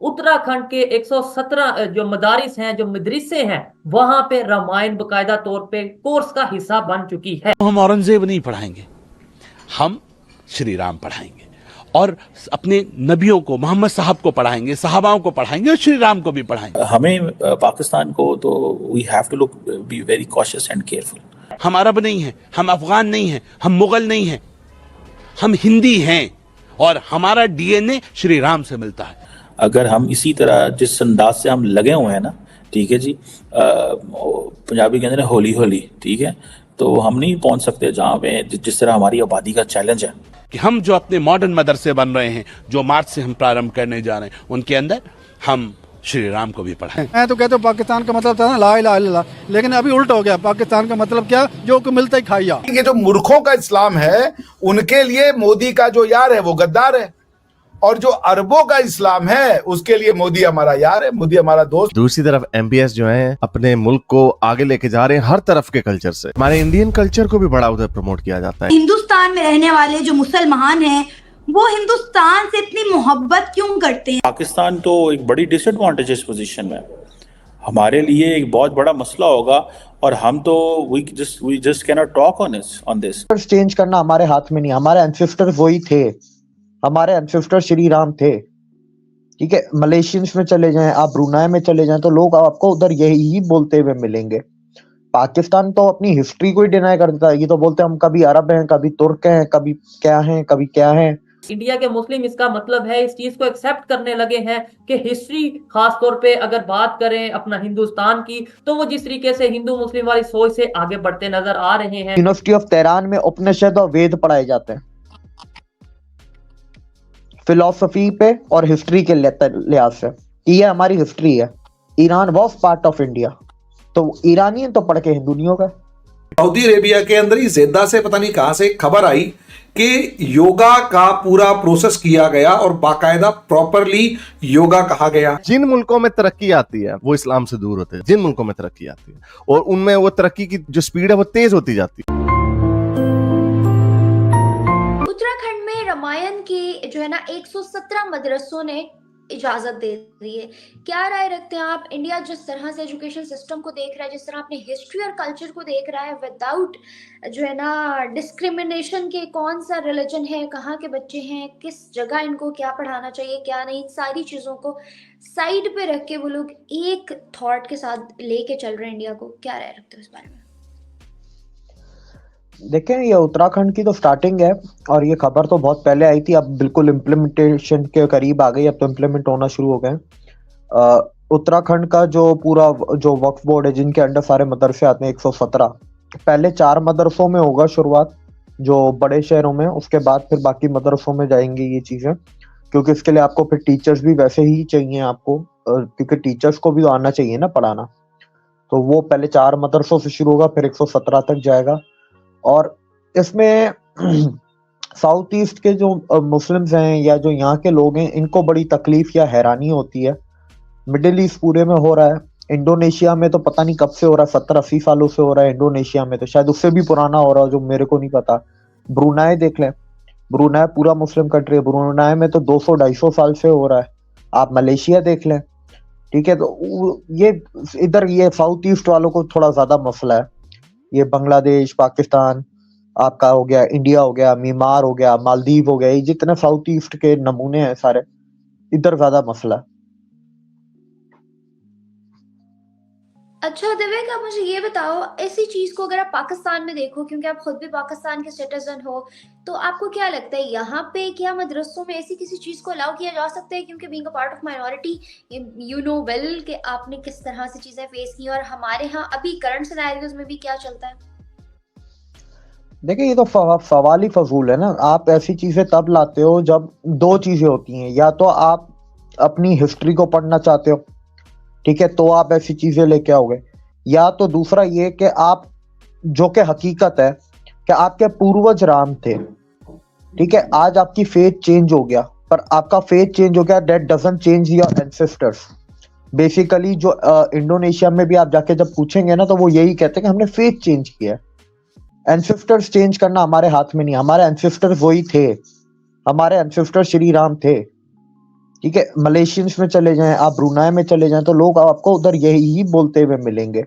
उत्तराखंड के 117 जो मदारिस हैं, जो मदरसे हैं, वहां पे रामायण बकायदा तौर पे कोर्स का हिस्सा बन चुकी है। हम औरंगजेब नहीं पढ़ाएंगे, हम श्री राम पढ़ाएंगे और अपने नबियों को, मोहम्मद साहब को पढ़ाएंगे, सहाबाओं को पढ़ाएंगे और श्री राम को भी पढ़ाएंगे। हमें पाकिस्तान को तो we have to look be very cautious and careful. हम अरब नहीं हैं, हम अफगान नहीं हैं, हम मुगल नहीं हैं, हम हिंदी हैं और हमारा डीएनए श्री राम से मिलता है। अगर हम इसी तरह जिस अंदाज से हम लगे हुए हैं ना, ठीक है जी, पंजाबी के अंदर होली होली, ठीक है, तो हम नहीं पहुंच सकते जहाँ पे जिस तरह हमारी आबादी का चैलेंज है कि हम जो अपने मॉडर्न मदरसे बन रहे हैं, जो मार्च से हम प्रारंभ करने जा रहे हैं, उनके अंदर हम श्री राम को भी पढ़ाएं। मैं तो कहता हूँ पाकिस्तान का मतलब था ना ला इलाहा इल्लल्लाह, लेकिन अभी उल्टा हो गया। पाकिस्तान का मतलब क्या, जो को मिलता ही खाइया। ये जो मूर्खों का इस्लाम है, उनके लिए मोदी का जो यार है वो गद्दार है, और जो अरबों का इस्लाम है उसके लिए मोदी हमारा यार है, मोदी हमारा दोस्त। दूसरी तरफ एमबीएस जो है अपने मुल्क को आगे लेके जा रहे हैं हर तरफ के कल्चर से। हमारे इंडियन कल्चर को भी बड़ा उधर प्रमोट किया जाता है। हिंदुस्तान में रहने वाले जो मुसलमान हैं वो हिंदुस्तान से इतनी मोहब्बत क्यों करते हैं? पाकिस्तान तो एक बड़ी डिसएडवांटेजेस पोजीशन में, हमारे लिए एक बहुत बड़ा मसला होगा, और हम तो we just can not talk on this. Change करना हमारे हाथ में नहीं, हमारे एंसेस्टर वही थे, हमारे एंसेस्टर श्री राम थे। ठीक है, मलेशियंस में चले जाएं, आप ब्रुनाई में चले जाएं, तो लोग आपको उधर यही बोलते हुए मिलेंगे। पाकिस्तान तो अपनी हिस्ट्री को ही डिनाई कर देता है। ये तो बोलते हैं हम कभी अरब हैं, कभी तुर्क हैं, कभी क्या हैं, कभी क्या हैं। इंडिया के मुस्लिम इसका मतलब है, इस चीज को एक्सेप्ट करने लगे हैं कि हिस्ट्री, खास तौर पे अगर बात करें अपना हिंदुस्तान की, तो वो जिस तरीके से हिंदू मुस्लिम वाली सोच से आगे बढ़ते नजर आ रहे हैं। यूनिवर्सिटी ऑफ तेहरान में उपनिषद और वेद पढ़ाए जाते हैं, फिलोसफी पे और हिस्ट्री के लिहाज से। ये हमारी हिस्ट्री है। Iran was part of India, तो ईरानियन तो पढ़ के हिंदू नहीं होगा। सऊदी अरेबिया के अंदर ही जेद्दा से पता नहीं कहां से खबर आई कि योगा का पूरा प्रोसेस किया गया और बाकायदा प्रॉपरली योगा कहा गया। जिन मुल्कों में तरक्की आती है वो इस्लाम से दूर होते हैं, जिन मुल्कों में तरक्की आती है और उनमें वो तरक्की की जो स्पीड है वो तेज होती जाती है। उत्तराखंड में रामायण के जो है ना 117 मदरसों ने इजाजत दे दी है। क्या राय रखते हैं आप? इंडिया जिस तरह से एजुकेशन सिस्टम को देख रहा है, जिस तरह अपने हिस्ट्री और कल्चर को देख रहा है, विदाउट जो है ना डिस्क्रिमिनेशन के, कौन सा रिलीजन है, कहाँ के बच्चे हैं, किस जगह इनको क्या पढ़ाना चाहिए, क्या नहीं, सारी चीजों को साइड पे रख के वो लोग एक थॉट के साथ लेके चल रहे हैं इंडिया को। क्या राय रखते हो इस बारे में? देखें, ये उत्तराखंड की तो स्टार्टिंग है और ये खबर तो बहुत पहले आई थी, अब बिल्कुल इम्प्लीमेंटेशन के करीब आ गई, अब तो इम्प्लीमेंट होना शुरू हो गए। उत्तराखंड का जो पूरा जो वक्फ बोर्ड है, जिनके अंडर सारे मदरसे आते हैं 117, पहले 4 मदरसों में होगा शुरुआत, जो बड़े शहरों में, उसके बाद फिर बाकी मदरसों में जाएंगी ये चीजें, क्योंकि इसके लिए आपको फिर टीचर्स भी वैसे ही चाहिए आपको, क्योंकि टीचर्स को भी तो आना चाहिए ना पढ़ाना। तो वो पहले 4 मदरसों से शुरू होगा, फिर 117 तक जाएगा। और इसमें साउथ ईस्ट के जो मुस्लिम्स हैं या जो यहाँ के लोग हैं, इनको बड़ी तकलीफ या हैरानी होती है। मिडिल ईस्ट पूरे में हो रहा है, इंडोनेशिया में तो पता नहीं कब से हो रहा है, 70-80 सालों से हो रहा है। इंडोनेशिया में तो शायद उससे भी पुराना हो रहा है, जो मेरे को नहीं पता। ब्रुनाई देख लें, ब्रुनाई पूरा मुस्लिम कंट्री है, ब्रुनाई में तो 200-250 साल से हो रहा है। आप मलेशिया देख लें, ठीक है। तो ये इधर ये साउथ ईस्ट वालों को थोड़ा ज्यादा मसला है। ये बांग्लादेश, पाकिस्तान आपका हो गया, इंडिया हो गया, म्यांमार हो गया, मालदीव हो गया, ये जितने साउथ ईस्ट के नमूने हैं सारे, इधर ज्यादा मसला है। अच्छा दिव्या, आप मुझे ये बताओ, ऐसी चीज को अगर आप पाकिस्तान में देखो, क्योंकि आप खुद भी पाकिस्तान के सिटीजन हो, तो आपको क्या लगता है यहाँ पे क्या मदरसों में ऐसी किसी चीज को अलाउ किया जा सकता है? क्योंकि being a part of minority, you know well कि आपने किस तरह से चीजें फेस की, और हमारे यहाँ अभी करंट सिनेरियोज में भी क्या चलता है। देखिए, ये तो सवाल ही फजूल है ना। आप ऐसी चीजें तब लाते हो जब 2 चीजें होती हैं, या तो आप अपनी हिस्ट्री को पढ़ना चाहते हो, ठीक है, तो आप ऐसी चीजें लेके आओगे, या तो दूसरा ये कि आप, जो कि हकीकत है कि आपके पूर्वज राम थे, ठीक है, आज आपकी फेथ चेंज हो गया, पर आपका फेथ चेंज हो गया, that doesn't change your ancestors. Basically जो इंडोनेशिया में भी आप जाके जब पूछेंगे ना, तो वो यही कहते हैं कि हमने फेथ चेंज किया है। एंसेस्टर्स चेंज करना हमारे हाथ में नहीं, हमारे एंसेस्टर्स वही थे, हमारे एंसेस्टर श्री राम थे, ठीक है, मलेशियंस में चले जाएं, आप ब्रुनाई में चले जाएं, तो लोग आपको उधर यही बोलते हुए मिलेंगे।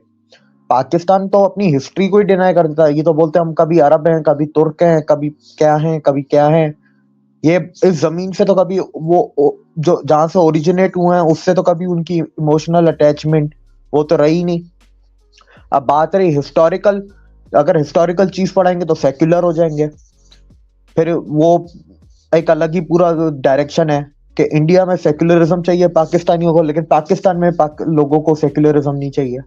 पाकिस्तान तो अपनी हिस्ट्री को ही डिनाई कर देता है। ये तो बोलते हैं हम कभी अरब हैं, कभी तुर्क हैं, कभी क्या हैं, कभी क्या हैं। ये इस जमीन से तो कभी वो जो जहां से ओरिजिनेट हुए हैं उससे तो कभी उनकी इमोशनल अटैचमेंट वो तो रही नहीं। अब बात रही हिस्टोरिकल, अगर हिस्टोरिकल चीज पढ़ाएंगे तो सेक्युलर हो जाएंगे। फिर वो एक अलग ही पूरा डायरेक्शन है कि इंडिया में सेक्युलरिज्म चाहिए पाकिस्तानियों को, लेकिन पाकिस्तान में लोगों को सेक्युलरिज्म नहीं चाहिए।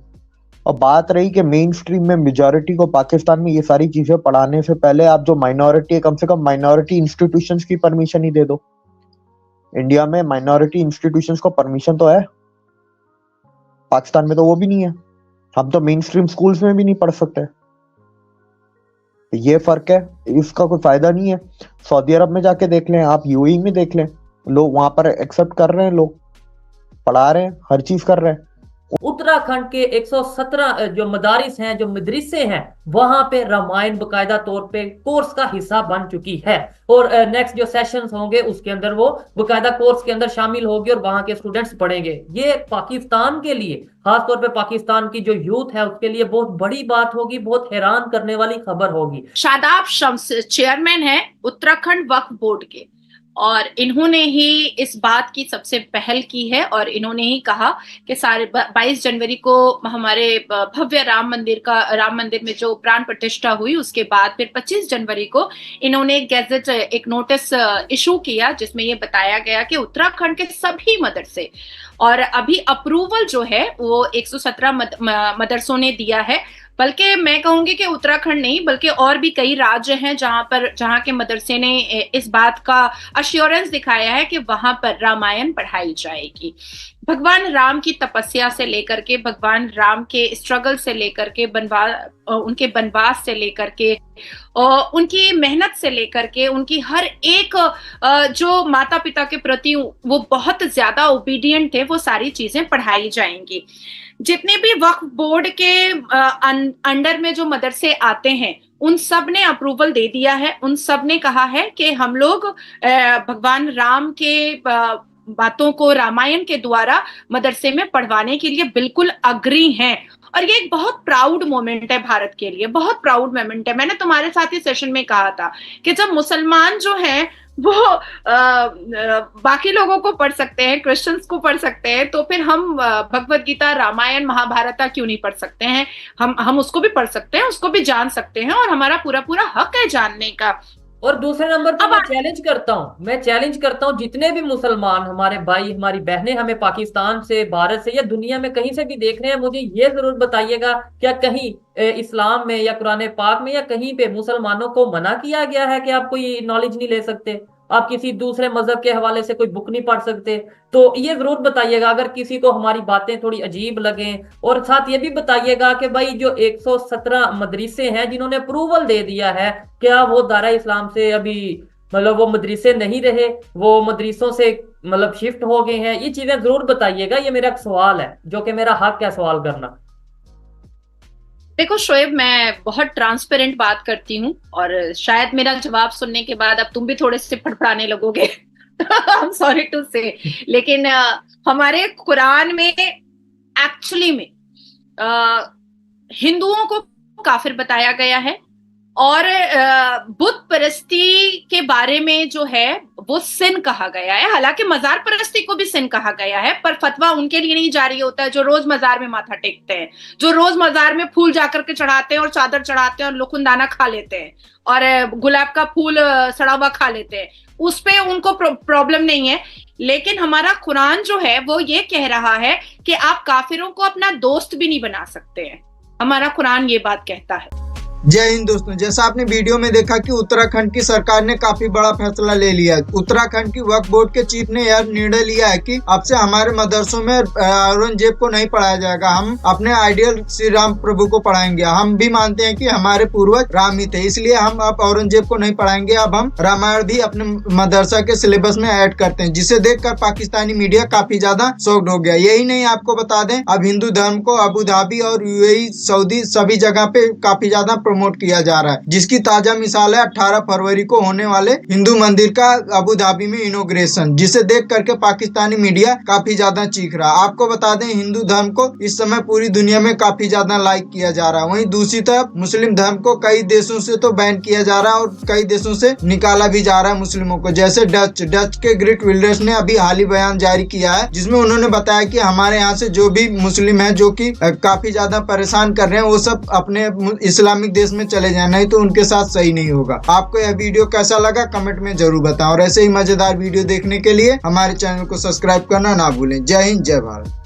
और बात रही कि मेन स्ट्रीम में मेजॉरिटी को पाकिस्तान में ये सारी चीजें पढ़ाने से पहले आप जो माइनॉरिटी है, कम से कम माइनॉरिटी इंस्टीट्यूशंस की परमिशन ही दे दो। इंडिया में माइनॉरिटी इंस्टीट्यूशंस को परमिशन तो है, पाकिस्तान में तो वो भी नहीं है। हम तो मेन स्ट्रीम स्कूल्स में भी नहीं पढ़ सकते। ये फर्क है, इसका कोई फायदा नहीं है। सऊदी अरब में जाके देख लें, आप यूएई में देख लें, लोग वहां पर एक्सेप्ट कर रहे हैं, लोग पढ़ा रहे हैं, हर चीज कर रहे हैं। उत्तराखंड के 117 जो मदारिस हैं, जो मदरसे हैं, वहां पे रामायण बकायदा तौर पे कोर्स का हिस्सा बन चुकी है। और नेक्स्ट जो सेशंस होंगे उसके अंदर वो बकायदा कोर्स के अंदर शामिल होगी और वहां के स्टूडेंट्स पढ़ेंगे। ये पाकिस्तान के लिए, खासतौर पे पाकिस्तान की जो यूथ है उसके लिए बहुत बड़ी बात होगी, बहुत हैरान करने वाली खबर होगी। शादाब शम्स चेयरमैन है उत्तराखंड वक्फ बोर्ड के, और इन्होंने ही इस बात की सबसे पहल की है और इन्होंने ही कहा कि 22 जनवरी को हमारे भव्य राम मंदिर में जो प्राण प्रतिष्ठा हुई, उसके बाद फिर 25 जनवरी को इन्होंने गैजेट एक नोटिस इशू किया जिसमें ये बताया गया कि उत्तराखंड के सभी मदरसे, और अभी अप्रूवल जो है वो 117 मदरसों ने दिया है। बल्कि मैं कहूंगी कि उत्तराखंड नहीं बल्कि और भी कई राज्य हैं जहां के मदरसे ने इस बात का अश्योरेंस दिखाया है कि वहां पर रामायण पढ़ाई जाएगी। भगवान राम की तपस्या से लेकर के, भगवान राम के स्ट्रगल से लेकर के, उनके वनवास से लेकर के, उनकी मेहनत से लेकर के, उनकी हर एक जो माता पिता के प्रति वो बहुत ज्यादा ओबीडियंट थे, वो सारी चीजें पढ़ाई जाएंगी। जितने भी वक्फ बोर्ड के अंडर में जो मदरसे आते हैं उन सब ने अप्रूवल दे दिया है। उन सब ने कहा है कि हम लोग भगवान राम के बातों को रामायण के द्वारा मदरसे में पढ़वाने के लिए बिल्कुल अग्री हैं। और ये एक बहुत प्राउड मोमेंट है भारत के लिए, बहुत प्राउड मोमेंट है। मैंने तुम्हारे साथ ही सेशन में कहा था कि जब मुसलमान जो हैं वो बाकी लोगों को पढ़ सकते हैं, क्रिश्चियंस को पढ़ सकते हैं, तो फिर हम भगवत गीता, रामायण, महाभारत क्यों नहीं पढ़ सकते हैं? हम उसको भी पढ़ सकते हैं, उसको भी जान सकते हैं, और हमारा पूरा हक है जानने का। और दूसरे नंबर पर मैं चैलेंज करता हूं जितने भी मुसलमान हमारे भाई, हमारी बहनें हमें पाकिस्तान से, भारत से या दुनिया में कहीं से भी देख रहे हैं, मुझे ये जरूर बताइएगा क्या कहीं इस्लाम में या कुरान पाक में या कहीं पे मुसलमानों को मना किया गया है कि आप कोई नॉलेज नहीं ले सकते, आप किसी दूसरे मजहब के हवाले से कोई बुक नहीं पढ़ सकते? तो ये जरूर बताइएगा अगर किसी को हमारी बातें थोड़ी अजीब लगे। और साथ ये भी बताइएगा कि भाई जो 117 मदरसे हैं जिन्होंने अप्रूवल दे दिया है, क्या वो दारा इस्लाम से अभी मतलब वो मदरसे नहीं रहे, वो मदरसों से मतलब शिफ्ट हो गए हैं? ये चीजें जरूर बताइएगा, ये मेरा एक सवाल है जो कि मेरा हक है सवाल करना। देखो शोएब, मैं बहुत ट्रांसपेरेंट बात करती हूँ और शायद मेरा जवाब सुनने के बाद अब तुम भी थोड़े से फड़फड़ाने लगोगे। आई एम सॉरी टू से, लेकिन हमारे कुरान में एक्चुअली में हिंदुओं को काफिर बताया गया है, और बुत परस्ती के बारे में जो है वो सिन कहा गया है। हालांकि मजार परस्ती को भी सिन कहा गया है, पर फतवा उनके लिए नहीं जारी होता है जो रोज मजार में माथा टेकते हैं, जो रोज मजार में फूल जाकर के चढ़ाते हैं और चादर चढ़ाते हैं और लुकुंदाना खा लेते हैं और गुलाब का फूल सड़ा हुआ खा लेते हैं, उस पे उनको प्रॉब्लम नहीं है। लेकिन हमारा कुरान जो है वो ये कह रहा है कि आप काफिरों को अपना दोस्त भी नहीं बना सकते हैं। हमारा कुरान ये बात कहता है। जय हिंद दोस्तों, जैसा आपने वीडियो में देखा कि उत्तराखंड की सरकार ने काफी बड़ा फैसला ले लिया है। उत्तराखंड की वक्फ बोर्ड के चीफ ने यह निर्णय लिया है कि अब से हमारे मदरसों में औरंगजेब को नहीं पढ़ाया जाएगा, हम अपने आइडियल श्री राम प्रभु को पढ़ाएंगे। हम भी मानते हैं कि हमारे पूर्वज राम ही थे, इसलिए हम अब औरंगजेब को नहीं पढ़ाएंगे। अब हम रामायण भी अपने मदरसा के सिलेबस में ऐड करते हैं, जिसे देखकर पाकिस्तानी मीडिया काफी ज्यादा शॉक्ड हो गया। यही नहीं, आपको बता दें अब हिंदू धर्म को अबू धाबी और यूएई, सऊदी सभी जगह पे काफी ज्यादा प्रमोट किया जा रहा है, जिसकी ताजा मिसाल है 18 फरवरी को होने वाले हिंदू मंदिर का अबू धाबी में इनॉग्रेशन, जिसे देख करके पाकिस्तानी मीडिया काफी ज्यादा चीख रहा है। आपको बता दें हिंदू धर्म को इस समय पूरी दुनिया में काफी ज्यादा लाइक किया जा रहा है। वहीं दूसरी तरफ मुस्लिम धर्म को कई देशों से तो बैन किया जा रहा है और कई देशों से निकाला भी जा रहा है मुस्लिमों को, जैसे डच के ग्रेट विल्डर्स ने अभी हाल ही बयान जारी किया है, जिसमें उन्होंने बताया कि हमारे यहाँ से जो भी मुस्लिम है जो कि काफी ज्यादा परेशान कर रहे हैं, वो सब अपने इस्लामिक देश में चले जाए, नहीं तो उनके साथ सही नहीं होगा। आपको यह वीडियो कैसा लगा कमेंट में जरूर बताएं और ऐसे ही मजेदार वीडियो देखने के लिए हमारे चैनल को सब्सक्राइब करना ना भूलें। जय हिंद, जय भारत।